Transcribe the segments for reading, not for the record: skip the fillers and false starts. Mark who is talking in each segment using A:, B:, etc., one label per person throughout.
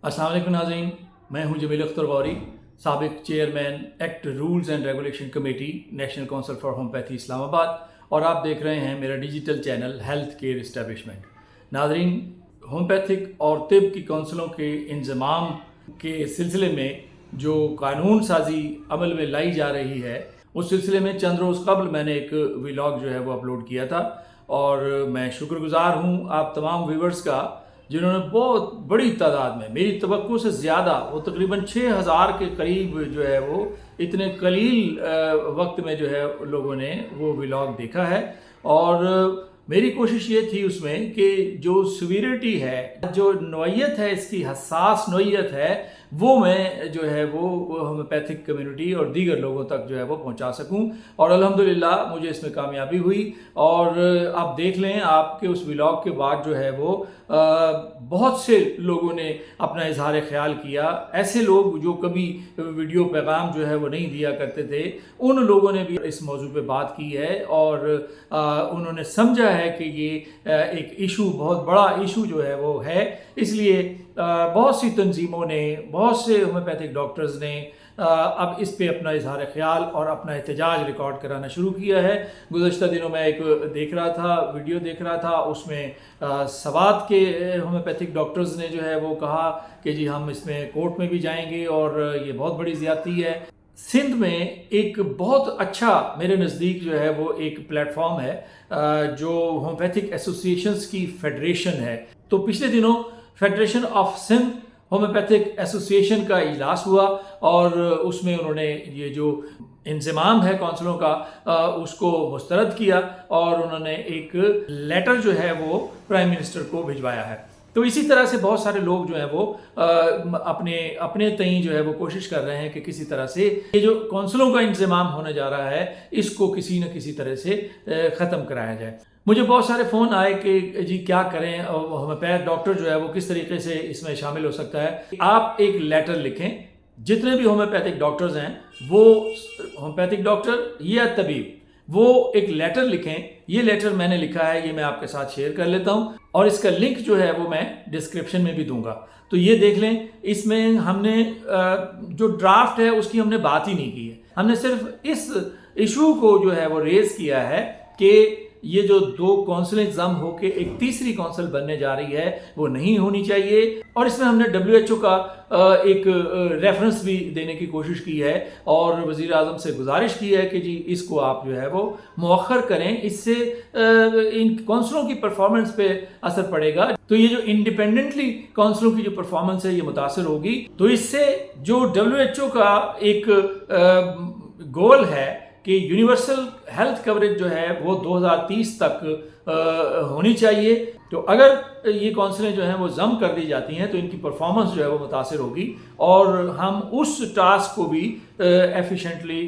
A: अस्सलाम वालेकुम नाज़रीन, मैं हूं जमील अख्तर गौरी, साबिक chairman act rules and regulation committee national council for homeopathy Islamabad, और आप देख रहे हैं मेरा digital channel health care establishment. नाज़रीन, होम्योपैथिक और तिब की काउंसिलों के इंज़माम के सिलसिले में जो कानून साजी अमल में लाई जा रही है, उस सिलसिले में चंद रोज़ कबल मैंने एक व्लॉग जो है वो अपलोड किया था, और मैं शुक्रगुजार हूँ आप तमाम व्यूवर्स का जिन्होंने बहुत बड़ी तादाद में, मेरी तवक्को से ज़्यादा, वो तकरीबन 6000 के करीब जो है वो इतने कलील वक्त में जो है लोगों ने वो व्लॉग देखा है। और मेरी कोशिश ये थी उसमें कि जो सीवियरिटी है, जो नोयत है, इसकी हसास नोयत है, वो मैं जो है वो होम्योपैथिक कम्युनिटी और दीगर लोगों तक जो है वो पहुंचा सकूं, और अल्हम्दुलिल्लाह मुझे इसमें कामयाबी हुई। और आप देख लें, आपके उस व्लॉग के बाद जो है वो बहुत से लोगों ने अपना इजहार ख्याल किया। ऐसे लोग जो कभी वीडियो पैगाम जो है वो नहीं दिया करते थे, उन लोगों ने भी इस मौजू पे बात की है, और उन्होंने समझा है कि ये एक इशू, बहुत बड़ा इशू जो है वो है। इसलिए बहुत सी तंजीमों ने, बहुत से होम्योपैथिक डॉक्टर्स ने अब इस पे अपना इजहार ख्याल और अपना एहतजाज रिकॉर्ड कराना शुरू किया है। गुज़श्ता दिनों में एक वीडियो देख रहा था, उसमें सवात के होम्योपैथिक डॉक्टर्स ने जो है वो कहा कि जी हम इसमें कोर्ट में भी जाएंगे और ये बहुत बड़ी ज़्यादती है। सिंध में एक बहुत अच्छा, मेरे नज़दीक जो है वो एक प्लेटफॉर्म है जो होम्योपैथिक एसोसिएशंस की फेडरेशन है। तो पिछले दिनों federation of Sindh homeopathic association का इजलास हुआ, और उसमें उन्होंने ये जो इंज़माम है काउंसिलों का उसको मुस्तरद किया, और उन्होंने एक लेटर जो है वो प्राइम मिनिस्टर को भिजवाया है। तो इसी तरह से बहुत सारे लोग जो है वो अपने तई जो है वो कोशिश कर रहे हैं कि किसी तरह से ये जो काउंसिलों का इंतजाम होने जा रहा है, इसको किसी न किसी तरह से ख़त्म कराया जाए। मुझे बहुत सारे फ़ोन आए कि जी क्या करें, होम्योपैथ डॉक्टर जो है वो किस तरीके से इसमें शामिल हो सकता है। आप एक लेटर लिखें, जितने भी होम्योपैथिक डॉक्टर्स हैं, वो होम्योपैथिक डॉक्टर या तबीब, वो एक लेटर लिखें। ये लेटर मैंने लिखा है, ये मैं आपके साथ शेयर कर लेता हूँ, और इसका लिंक जो है वो मैं डिस्क्रिप्शन में भी दूंगा। तो ये देख लें, इसमें हमने जो ड्राफ्ट है उसकी हमने बात ही नहीं की है। हमने सिर्फ इस इशू को जो है वो रेज किया है कि ये जो दो काउंसिल एग्जाम होके एक तीसरी काउंसिल बनने जा रही है, वो नहीं होनी चाहिए। और इसमें हमने WHO का एक रेफरेंस भी देने की कोशिश की है, और वज़ीर आज़म से गुजारिश की है कि जी इसको आप जो है वो मौखर करें, इससे इन काउंसिलों की परफॉर्मेंस पे असर पड़ेगा। तो ये जो इंडिपेंडेंटली काउंसिलों की जो परफॉर्मेंस है ये मुतासर होगी। तो इससे जो WHO का एक गोल है कि यूनिवर्सल हेल्थ कवरेज जो है वो 2030 तक होनी चाहिए, तो अगर ये काउंसिलें जो हैं वो जम कर दी जाती हैं तो इनकी परफॉर्मेंस जो है वो मुतासर होगी, और हम उस टास्क को भी एफिशिएंटली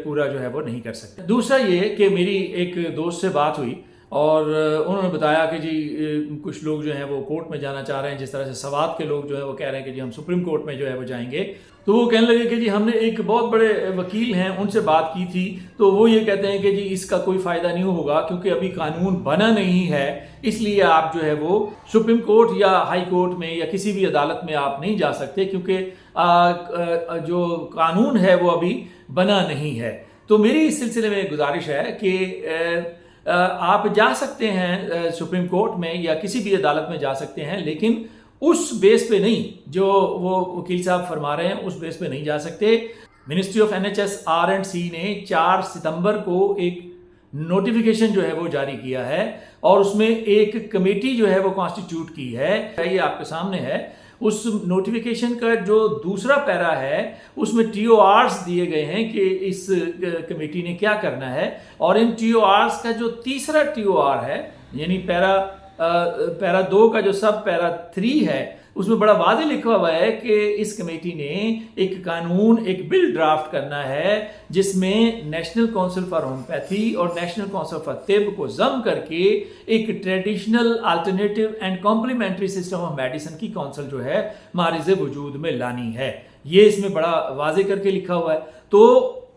A: पूरा जो है वो नहीं कर सकते। दूसरा ये कि मेरी एक दोस्त से बात हुई, और उन्होंने बताया कि जी कुछ लोग जो हैं वो कोर्ट में जाना चाह रहे हैं, जिस तरह से सवात के लोग जो हैं वो कह रहे हैं कि जी हम सुप्रीम कोर्ट में जो है वो जाएंगे। तो वो कहने लगे कि जी हमने एक बहुत बड़े वकील हैं उनसे बात की थी, तो वो ये कहते हैं कि जी इसका कोई फ़ायदा नहीं होगा, क्योंकि अभी कानून बना नहीं है, इसलिए आप जो है वो सुप्रीम कोर्ट या हाई कोर्ट में या किसी भी अदालत में आप नहीं जा सकते, क्योंकि जो कानून है वो अभी बना नहीं है। तो मेरी इस सिलसिले में गुजारिश है कि आप जा सकते हैं सुप्रीम कोर्ट में या किसी भी अदालत में जा सकते हैं, लेकिन उस बेस पे नहीं, जो वो वकील साहब फरमा रहे हैं उस बेस पे नहीं जा सकते। मिनिस्ट्री ऑफ NHS R&C ने 4 सितंबर को एक नोटिफिकेशन जो है वो जारी किया है, और उसमें एक कमेटी जो है वो कॉन्स्टिट्यूट की है, ये आपके सामने है। उस नोटिफिकेशन का जो दूसरा पैरा है उसमें TORs दिए गए हैं कि इस कमेटी ने क्या करना है, और इन TORs का जो तीसरा TOR है, यानी पैरा 2 का जो सब पैरा 3 है, उसमें बड़ा वादे लिखा हुआ है कि इस कमेटी ने एक कानून, एक बिल ड्राफ्ट करना है जिसमें नेशनल काउंसिल फॉर होम्योपैथी और नेशनल काउंसिल फॉर तिब को जम करके एक traditional, alternative and complementary system of medicine की काउंसिल जो है मारिज़ वजूद में लानी है। ये इसमें बड़ा वाजे करके लिखा हुआ है। तो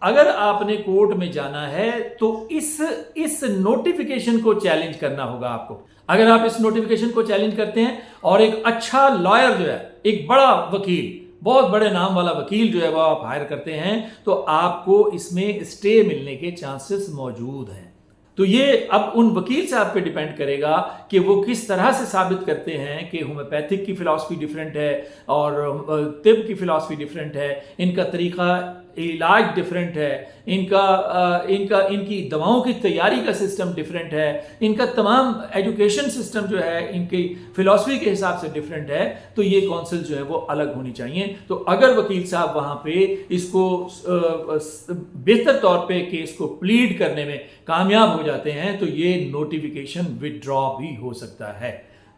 A: अगर आपने कोर्ट में जाना है तो इस नोटिफिकेशन को चैलेंज करना होगा आपको। अगर आप इस नोटिफिकेशन को चैलेंज करते हैं और एक अच्छा लॉयर जो है, एक बड़ा वकील, बहुत बड़े नाम वाला वकील जो है वो आप हायर करते हैं तो आपको इसमें स्टे मिलने के चांसेस मौजूद हैं। तो ये अब उन वकील साहब पे डिपेंड करेगा कि वो किस तरह से साबित करते हैं कि होम्योपैथिक की फ़िलासफ़ी डिफरेंट है और तिब की फ़िलासफ़ी डिफरेंट है, इनका तरीक़ा इलाज डिफरेंट है, इनकी दवाओं की तैयारी का सिस्टम डिफरेंट है, इनका तमाम एजुकेशन सिस्टम जो है इनकी फ़िलासफ़ी के हिसाब से डिफरेंट है। तो ये काउंसिल जो है वो अलग होनी चाहिए। तो अगर वकील साहब वहाँ पे इसको बेहतर तौर पे केस को प्लीड करने में कामयाब हो जाते हैं तो ये नोटिफिकेशन विदड्रॉ भी हो सकता है।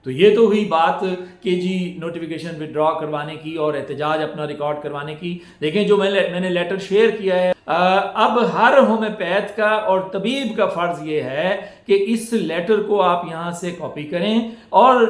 A: तो ये तो हुई बात कि जी नोटिफिकेशन विदड्रॉ करवाने की और एहतजाज अपना रिकॉर्ड करवाने की। देखें जो मैंने लेटर शेयर किया है, अब हर होम्योपैथ का और तबीब का फ़र्ज़ ये है कि इस लेटर को आप यहाँ से कॉपी करें और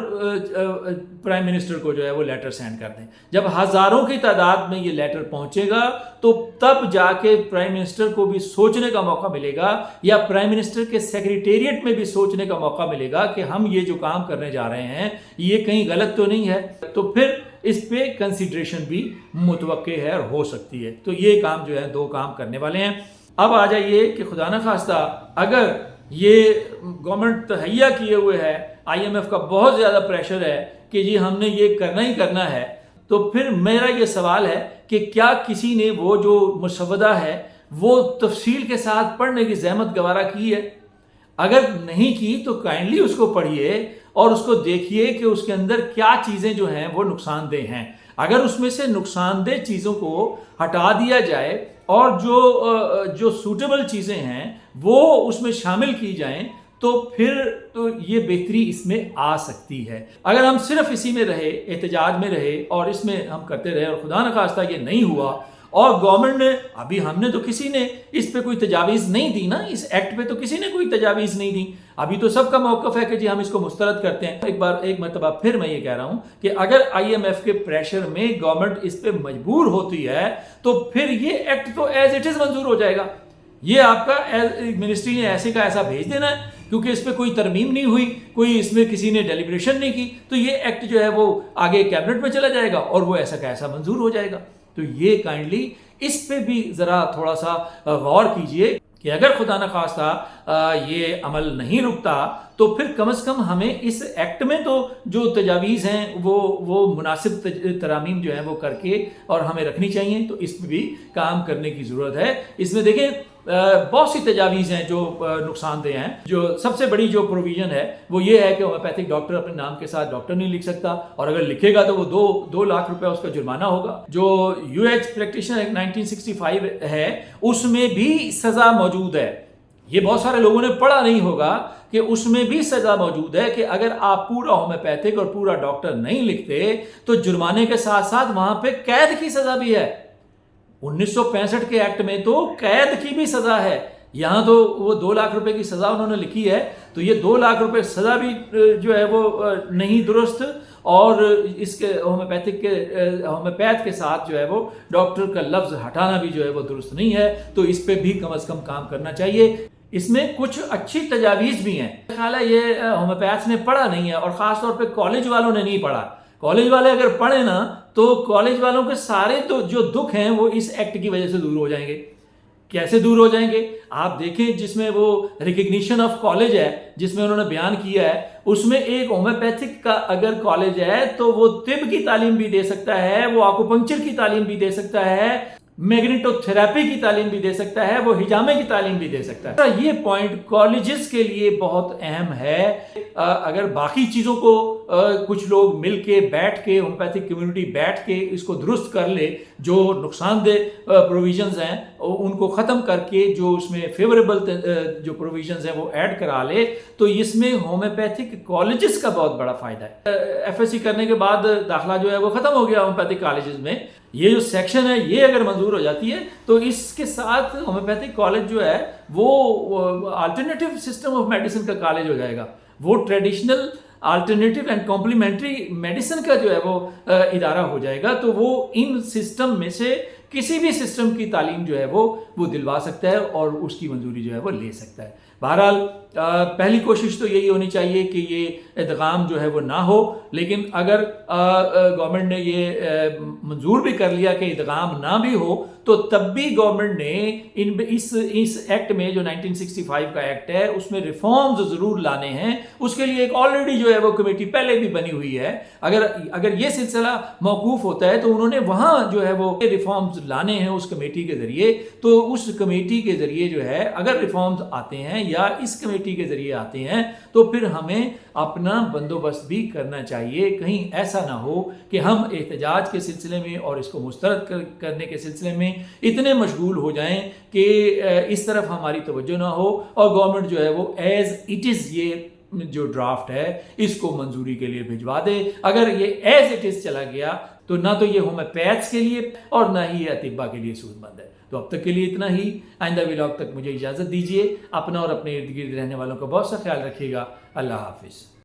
A: प्राइम मिनिस्टर को जो है वो लेटर सेंड कर दें। जब हज़ारों की तादाद में ये लेटर पहुँचेगा तो तब जाके प्राइम मिनिस्टर को भी सोचने का मौका मिलेगा या प्राइम मिनिस्टर के सेक्रेटेरिएट में भी सोचने का मौका मिलेगा कि हम ये जो काम करने जा रहे हैं ये कहीं गलत तो नहीं है। तो फिर इस पे कंसिडरेशन भी मुतवक्के है और हो सकती है। तो ये काम जो है 2 काम करने वाले हैं। अब आ जाइए कि खुदा न खास्ता अगर ये गवर्नमेंट तहैया किए हुए है, IMF का बहुत ज़्यादा प्रेशर है कि जी हमने ये करना ही करना है, तो फिर मेरा ये सवाल है कि क्या किसी ने वो जो मुसवदा है वो तफसील के साथ पढ़ने की ज़हमत गवारा की है? अगर नहीं की तो काइंडली उसको पढ़िए और उसको देखिए कि उसके अंदर क्या चीज़ें जो हैं वो नुकसानदेह हैं। अगर उसमें से नुकसानदेह चीज़ों को हटा दिया जाए और जो सूटेबल चीज़ें हैं वो उसमें शामिल की जाएं तो फिर तो ये बेहतरी इसमें आ सकती है। अगर हम सिर्फ इसी में रहे, एहतजाज में रहे और इसमें हम करते रहे और खुदा न खास्ता ये नहीं हुआ और गवर्नमेंट ने हमने तो किसी ने इस पे कोई तजावीज़ नहीं दी ना, इस एक्ट पे तो किसी ने कोई तजावीज़ नहीं दी। अभी तो सबका मौक़िफ़ है कि जी हम इसको मुस्तरद करते हैं। एक मरतबा फिर मैं ये कह रहा हूँ कि अगर IMF के प्रेशर में गवर्नमेंट इस पे मजबूर होती है तो फिर ये एक्ट तो एज इट इज़ मंजूर हो जाएगा। ये आपका मिनिस्ट्री ने ऐसे का ऐसा भेज देना है क्योंकि इस पर कोई तरमीम नहीं हुई, कोई इसमें किसी ने डेलिब्रेशन नहीं की, तो ये एक्ट जो है वो आगे कैबिनेट में चला जाएगा और वो ऐसा का ऐसा मंजूर हो जाएगा। तो ये काइंडली इस पे भी ज़रा थोड़ा सा गौर कीजिए कि अगर खुदा न खास्ता ये अमल नहीं रुकता तो फिर कम से कम हमें इस एक्ट में तो जो तजावीज़ हैं वो मुनासिब तरामीम जो हैं वो करके और हमें रखनी चाहिए। तो इस पर भी काम करने की ज़रूरत है। इसमें देखें बहुत सी तजावीज़ हैं जो नुकसानदेह हैं। जो सबसे बड़ी जो प्रोविज़न है वो ये है कि होम्योपैथिक डॉक्टर अपने नाम के साथ डॉक्टर नहीं लिख सकता और अगर लिखेगा तो वो 2 लाख रुपए उसका जुर्माना होगा। जो UH प्रैक्टिशनर एक्ट 1965 है उसमें भी सज़ा मौजूद है। ये बहुत सारे लोगों ने पढ़ा नहीं होगा कि उसमें भी सज़ा मौजूद है कि अगर आप पूरा होम्योपैथिक और पूरा डॉक्टर नहीं लिखते तो जुर्माने के साथ साथ वहां पे कैद की सज़ा भी है। 1965 के एक्ट में तो कैद की भी सज़ा है। यहाँ तो वो 2 लाख रुपए की सज़ा उन्होंने लिखी है, तो ये 2 लाख रुपए सज़ा भी जो है वो नहीं दुरुस्त और इसके होम्योपैथ के साथ जो है वो डॉक्टर का लफ्ज़ हटाना भी जो है वो दुरुस्त नहीं है। तो इस पे भी कम से कम काम करना चाहिए। इसमें कुछ अच्छी तजावीज़ भी हैं। ख्याल है ये होम्योपैथ ने पढ़ा नहीं है और ख़ास तौर पे कॉलेज वालों ने नहीं पढ़ा। कॉलेज वाले अगर पढ़े ना तो कॉलेज वालों के सारे तो जो दुख हैं वो इस एक्ट की वजह से दूर हो जाएंगे। कैसे दूर हो जाएंगे? आप देखें जिसमें वो रिकग्निशन ऑफ कॉलेज है जिसमें उन्होंने बयान किया है, उसमें एक होम्योपैथिक का अगर कॉलेज है तो वो तिब की तालीम भी दे सकता है, वो आकुपंक्चर की तालीम भी दे सकता है, मैग्नेटोथेरेपी की तालीम भी दे सकता है, वो हिजामे की तालीम भी दे सकता है। ये पॉइंट कॉलेजेस के लिए बहुत अहम है। अगर बाकी चीज़ों को कुछ लोग मिल के बैठ के होम्योपैथिक कम्युनिटी बैठ के इसको दुरुस्त कर ले, जो नुकसानदेह प्रोविजंस हैं उनको ख़त्म करके जो उसमें फेवरेबल जो प्रोविजंस हैं वो ऐड करा ले, तो इसमें होम्योपैथिक कॉलेजेस का बहुत बड़ा फ़ायदा है। FSC करने के बाद दाखिला जो है वो ख़त्म हो गया होम्योपैथिक कॉलेजेस में। ये जो सेक्शन है ये अगर मंजूर हो जाती है तो इसके साथ होम्योपैथिक कॉलेज जो है वो अल्टरनेटिव सिस्टम ऑफ मेडिसिन का कॉलेज हो जाएगा। वो traditional alternative and complementary medicine का जो है वो इदारा हो जाएगा। तो वो इन सिस्टम में से किसी भी सिस्टम की तालीम जो है वो दिलवा सकता है और उसकी मंजूरी जो है वो ले सकता है। बहरहाल پہلی کوشش تو یہی ہونی چاہیے کہ یہ ادغام جو ہے وہ نہ ہو، لیکن اگر گورنمنٹ نے یہ منظور بھی کر لیا کہ ادغام نہ بھی ہو تو تب بھی گورنمنٹ نے اس ایکٹ میں جو 1965 کا ایکٹ ہے اس میں ریفارمز ضرور لانے ہیں. اس کے لیے ایک آلریڈی جو ہے وہ کمیٹی پہلے بھی بنی ہوئی ہے. اگر یہ سلسلہ موقوف ہوتا ہے تو انہوں نے وہاں جو ہے وہ ریفارمز لانے ہیں اس کمیٹی کے ذریعے. تو اس کمیٹی کے ذریعے جو ہے اگر ریفارمز آتے ہیں یا اس کمیٹی کے ذریعے آتے ہیں تو پھر ہمیں اپنا بندوبست بھی کرنا چاہیے. کہیں ایسا نہ ہو کہ ہم احتجاج کے سلسلے میں اور اس کو مسترد کرنے کے سلسلے میں اتنے مشغول ہو جائیں کہ اس طرف ہماری توجہ نہ ہو اور گورنمنٹ جو ہے وہ ایز اٹ از یہ جو ڈرافٹ ہے اس کو منظوری کے لیے بھجوا دے. اگر یہ ایز اٹ از چلا گیا تو نہ تو یہ ہومیوپیتھس کے لیے اور نہ ہی یہ اطباء کے لیے سود مند ہے. تو اب تک کے لیے اتنا ہی. آئندہ ولاگ تک مجھے اجازت دیجیے. اپنا اور اپنے ارد گرد رہنے والوں کا بہت سا خیال رکھیے گا. اللہ حافظ.